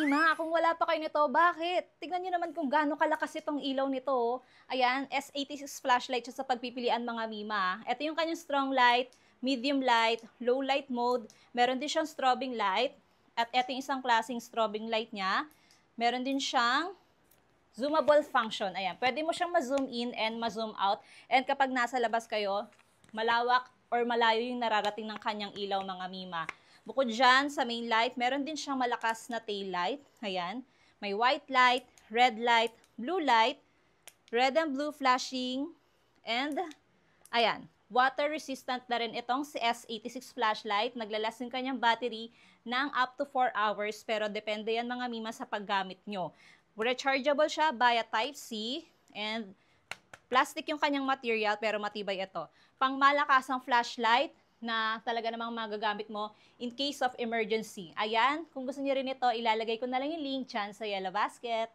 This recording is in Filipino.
Mima, kung wala pa kayo nito, bakit? Tignan nyo naman kung gaano kalakas itong ilaw nito. Oh. Ayan, S86 flashlight siya sa pagpipilian mga Mima. Ito yung kanyang strong light, medium light, low light mode. Meron din siyang strobing light. At ito yung isang klaseng strobing light niya. Meron din siyang zoomable function. Ayan, pwede mo siyang ma-zoom in and ma-zoom out. And kapag nasa labas kayo, malawak or malayo yung nararating ng kanyang ilaw mga Mima. Bukod dyan, sa main light, meron din siyang malakas na tail light. Ayan. May white light, red light, blue light, red and blue flashing, and, ayan, water resistant na rin itong si S86 flashlight. Naglalas yung kanyang battery ng up to 4 hours, pero depende yan mga Mima sa paggamit nyo. Rechargeable siya via Type-C, and plastic yung kanyang material, pero matibay ito. Pangmalakasang flashlight, na talaga namang magagamit mo in case of emergency. Ayan, kung gusto niyo rin ito, ilalagay ko na lang yung link dyan sa Yellow Basket.